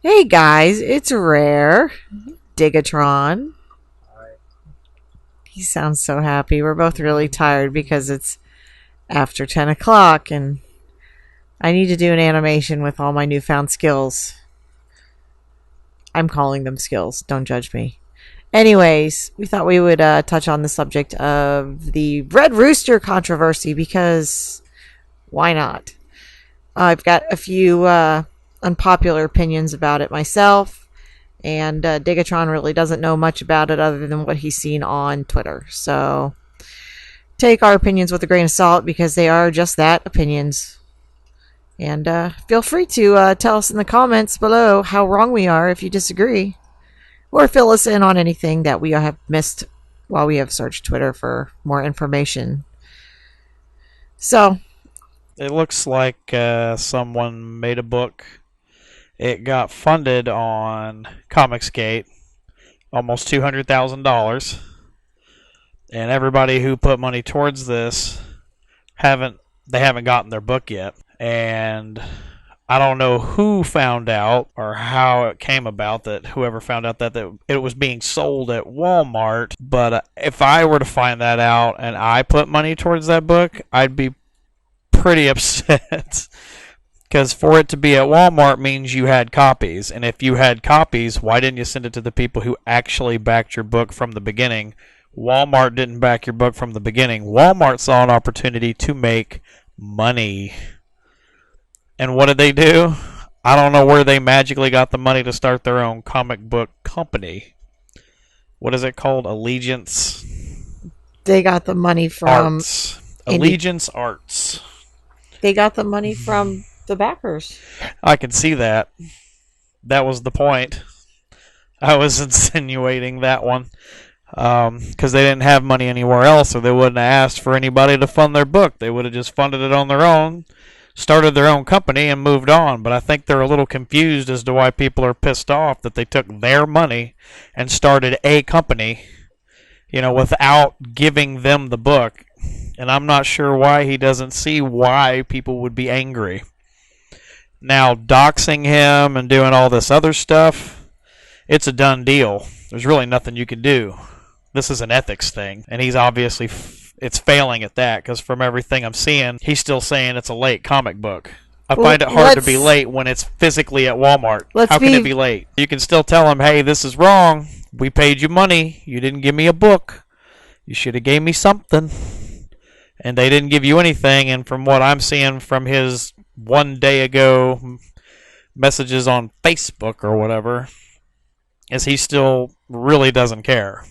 Hey guys, it's Rare. Digatron. He sounds so happy. We're both really tired because it's after 10 o'clock and I need to do an animation with all my newfound skills. I'm calling them skills. Don't judge me. Anyways, we thought we would touch on the subject of the Red Rooster controversy because why not? I've got a few unpopular opinions about it myself, and Digatron really doesn't know much about it other than what he's seen on Twitter. So take our opinions with a grain of salt because they are just that, opinions. And feel free to tell us in the comments below how wrong we are if you disagree, or fill us in on anything that we have missed while we have searched Twitter for more information. So it looks like someone made a book. It got funded on Comicsgate, almost $200,000, and everybody who put money towards this haven't gotten their book yet. And I don't know who found out or how it came about that whoever found out that it was being sold at Walmart. But if I were to find that out and I put money towards that book, I'd be pretty upset. Because for it to be at Walmart means you had copies. And if you had copies, why didn't you send it to the people who actually backed your book from the beginning? Walmart didn't back your book from the beginning. Walmart saw an opportunity to make money. And what did they do? I don't know where they magically got the money to start their own comic book company. What is it called? Allegiance? They got the money from Arts. Allegiance Arts. They got the money from the backers. I can see that. That was the point. I was insinuating that one. Because they didn't have money anywhere else, or they wouldn't have asked for anybody to fund their book. They would have just funded it on their own, started their own company, and moved on. But I think they're a little confused as to why people are pissed off that they took their money and started a company, without giving them the book. And I'm not sure why he doesn't see why people would be angry. Now, doxing him and doing all this other stuff, it's a done deal. There's really nothing you can do. This is an ethics thing, and he's obviously it's failing at that, because from everything I'm seeing, he's still saying it's a late comic book. I find it hard to be late when it's physically at Walmart. How can it be late? You can still tell him, hey, this is wrong. We paid you money. You didn't give me a book. You should have gave me something. And they didn't give you anything, and from what I'm seeing from his 1 day ago messages on Facebook or whatever, is he still really doesn't care.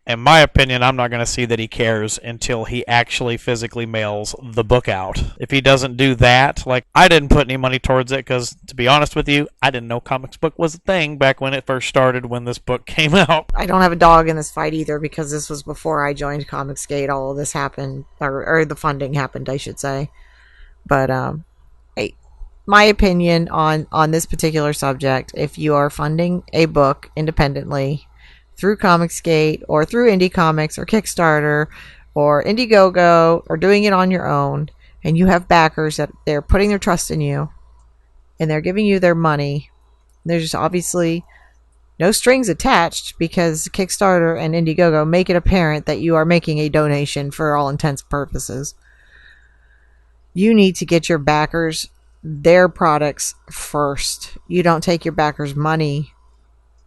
In my opinion, I'm not going to see that he cares until he actually physically mails the book out. If he doesn't do that, I didn't put any money towards it because, to be honest with you, I didn't know comics book was a thing back when it first started, when this book came out. I don't have a dog in this fight either because this was before I joined Comicsgate. All of this happened, or the funding happened, I should say. But my opinion on this particular subject, if you are funding a book independently through Comicsgate or through Indie Comics or Kickstarter or Indiegogo, or doing it on your own, and you have backers that they're putting their trust in you and they're giving you their money, there's obviously no strings attached because Kickstarter and Indiegogo make it apparent that you are making a donation for all intents and purposes. You need to get your backers their products first. You don't take your backers' money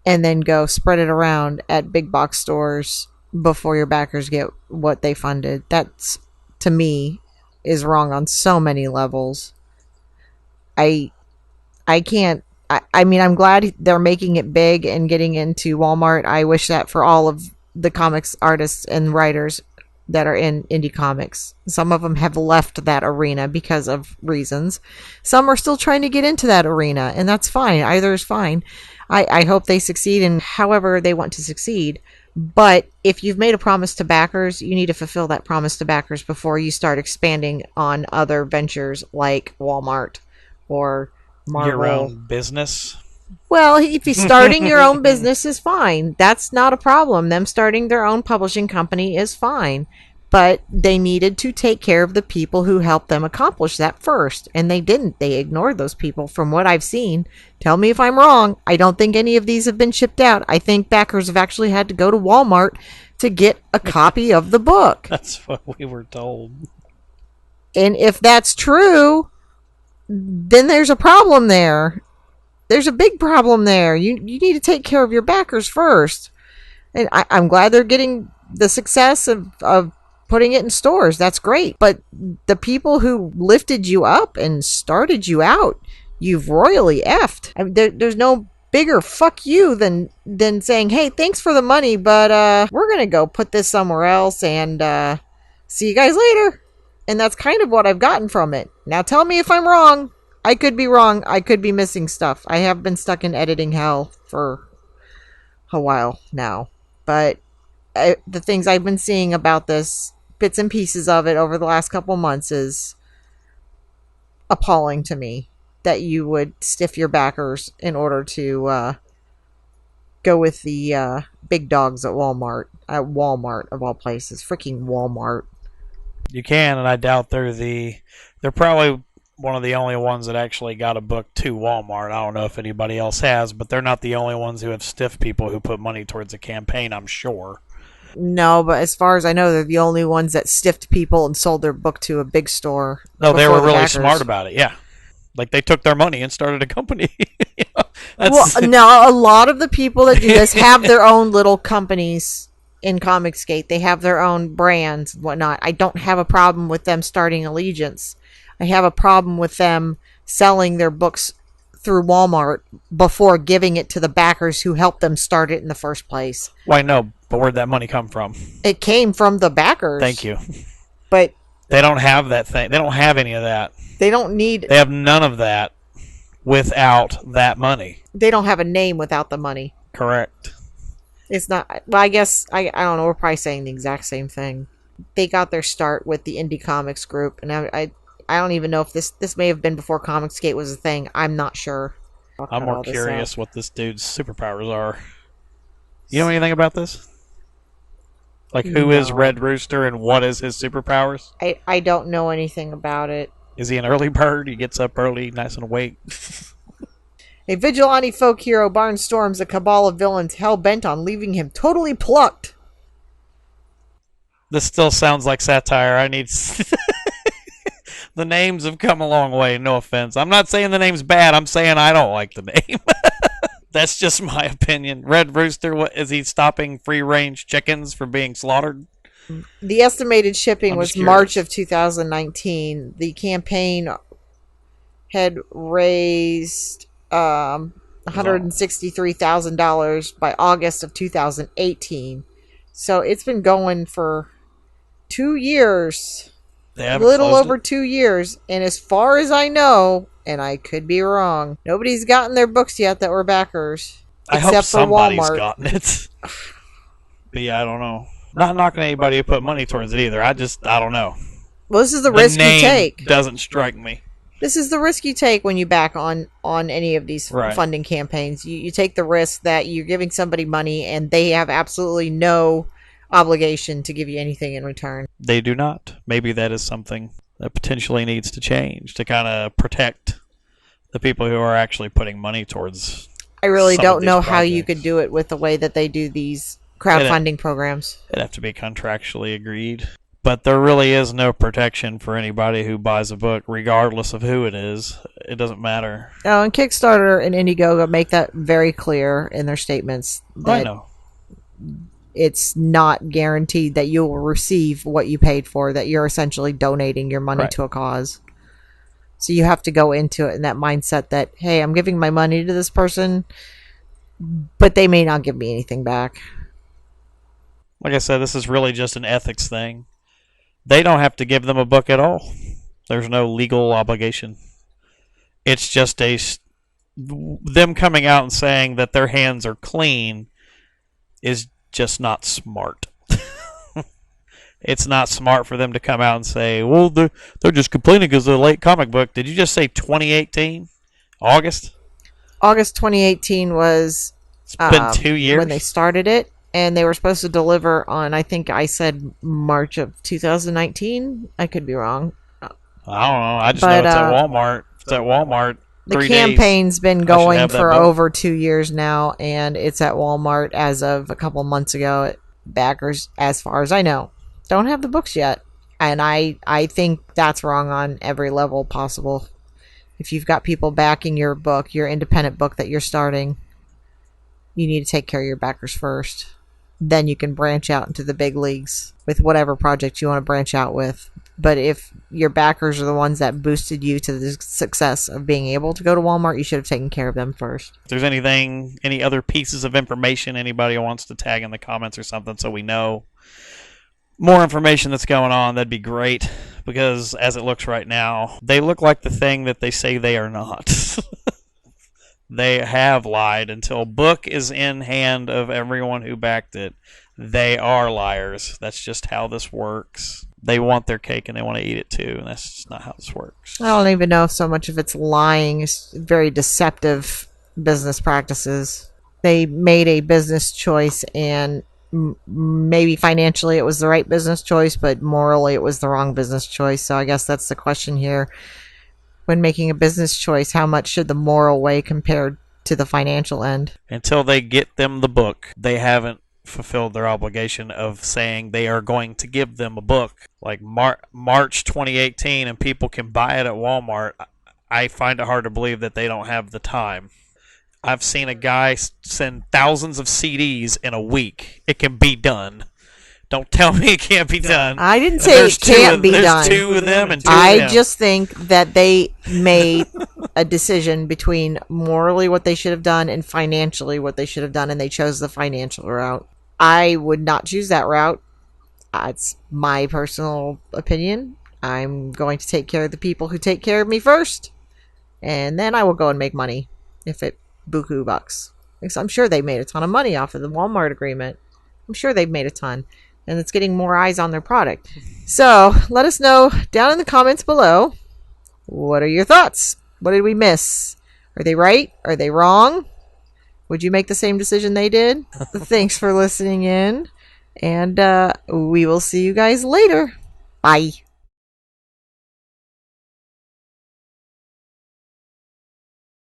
and then go spread it around at big box stores before your backers get what they funded. That's, to me, is wrong on so many levels. I can't. I mean, I'm glad they're making it big and getting into Walmart. I wish that for all of the comics artists and writers that are in indie comics. Some of them have left that arena because of reasons. Some are still trying to get into that arena, and that's fine. Either is fine. I hope they succeed in however they want to succeed. But if you've made a promise to backers, you need to fulfill that promise to backers before you start expanding on other ventures like Walmart or Marvel. Your own business? Well, if you're starting your own business is fine. That's not a problem. Them starting their own publishing company is fine. But they needed to take care of the people who helped them accomplish that first. And they didn't. They ignored those people from what I've seen. Tell me if I'm wrong. I don't think any of these have been shipped out. I think backers have actually had to go to Walmart to get a copy of the book. That's what we were told. And if that's true, then there's a problem there. There's a big problem there. You need to take care of your backers first. And I'm glad they're getting the success of putting it in stores. That's great. But the people who lifted you up and started you out, you've royally effed. I mean, there's no bigger fuck you than saying, hey, thanks for the money, but we're going to go put this somewhere else and see you guys later. And that's kind of what I've gotten from it. Now tell me if I'm wrong. I could be wrong. I could be missing stuff. I have been stuck in editing hell for a while now. But the things I've been seeing about this, bits and pieces of it over the last couple months, is appalling to me. That you would stiff your backers in order to go with the big dogs at Walmart. At Walmart, of all places. Freaking Walmart. You can, and I doubt they're probably one of the only ones that actually got a book to Walmart. I don't know if anybody else has, but they're not the only ones who have stiffed people who put money towards a campaign, I'm sure. No, but as far as I know, they're the only ones that stiffed people and sold their book to a big store. No, they were really smart about it, yeah. Like, they took their money and started a company. Well, no, a lot of the people that do this have their own little companies in Comicsgate. They have their own brands and whatnot. I don't have a problem with them starting Allegiance. I have a problem with them selling their books through Walmart before giving it to the backers who helped them start it in the first place. Why, no, but where'd that money come from? It came from the backers. Thank you. But they don't have that thing. They don't have any of that. They don't need... They have none of that without that money. They don't have a name without the money. Correct. It's not... Well, I guess... I don't know. We're probably saying the exact same thing. They got their start with the Indie Comics group, and I don't even know if this may have been before Comicsgate was a thing. I'm not sure. I'm more curious what this dude's superpowers are. You know anything about this? Like, who is Red Rooster and what is his superpowers? I don't know anything about it. Is he an early bird? He gets up early, nice and awake. A vigilante folk hero barnstorms a cabal of villains hell-bent on leaving him totally plucked. This still sounds like satire. I need... The names have come a long way, no offense. I'm not saying the name's bad. I'm saying I don't like the name. That's just my opinion. Red Rooster, what is he stopping free-range chickens from being slaughtered? The estimated shipping was March of 2019. The campaign had raised $163,000 by August of 2018. So it's been going for 2 years. A little over 2 years. And as far as I know, and I could be wrong, nobody's gotten their books yet that were backers. I hope somebody's gotten it. But yeah, I don't know. Not knocking anybody who put money towards it either. I don't know. Well, this is the risk you take. Doesn't strike me. This is the risk you take when you back on any of these funding campaigns. You take the risk that you're giving somebody money and they have absolutely no obligation to give you anything in return. They do not. Maybe that is something that potentially needs to change to kind of protect the people who are actually putting money towards. I really don't know how you could do it with the way that they do these crowdfunding programs. It'd have to be contractually agreed. But there really is no protection for anybody who buys a book, regardless of who it is. It doesn't matter. Oh, and Kickstarter and Indiegogo make that very clear in their statements. I know. It's not guaranteed that you will receive what you paid for, that you're essentially donating your money to a cause. So you have to go into it in that mindset that, hey, I'm giving my money to this person, but they may not give me anything back. Like I said, this is really just an ethics thing. They don't have to give them a book at all. There's no legal obligation. It's just them coming out and saying that their hands are clean is just not smart. It's not smart for them to come out and say, well, they're just complaining because they're a late comic book. Did you just say 2018? August? August 2018 was... It's been 2 years? when they started it. and they were supposed to deliver on, I think I said March of 2019. I could be wrong. I don't know. I just know But it's at Walmart. If it's at Walmart. the 3 days. campaign's been I should going have that for book. over 2 years now, and it's at Walmart as of a couple months ago. Backers, as far as I know, don't have the books yet. And I think that's wrong on every level possible. If you've got people backing your book, your independent book that you're starting, you need to take care of your backers first. Then you can branch out into the big leagues with whatever project you want to branch out with. But if your backers are the ones that boosted you to the success of being able to go to Walmart, you should have taken care of them first. If there's any other pieces of information anybody wants to tag in the comments or something so we know more information that's going on, that'd be great. Because as it looks right now, they look like the thing that they say they are not. They have lied. Until book is in hand of everyone who backed it, they are liars. That's just how this works. They want their cake and they want to eat it too, and that's just not how this works. I don't even know if so much of it's lying. It's very deceptive business practices. They made a business choice, and maybe financially it was the right business choice, but morally it was the wrong business choice. So I guess that's the question here. When making a business choice, how much should the moral weigh compared to the financial end? Until they get them the book, they haven't fulfilled their obligation of saying they are going to give them a book. Like March 2018, and people can buy it at Walmart. I find it hard to believe that they don't have the time. I've seen a guy send thousands of CDs in a week. It can be done. Don't tell me it can't be done. I didn't say it can't be done. There's two of them and two I of them. just think that they made a decision between morally what they should have done and financially what they should have done, and they chose the financial route. I would not choose that route. It's my personal opinion. I'm going to take care of the people who take care of me first, and then I will go and make money if it buku bucks. Because I'm sure they made a ton of money off of the Walmart agreement. I'm sure they've made a ton. And it's getting more eyes on their product. So, let us know down in the comments below. What are your thoughts? What did we miss? Are they right? Are they wrong? Would you make the same decision they did? Thanks for listening in. And we will see you guys later. Bye.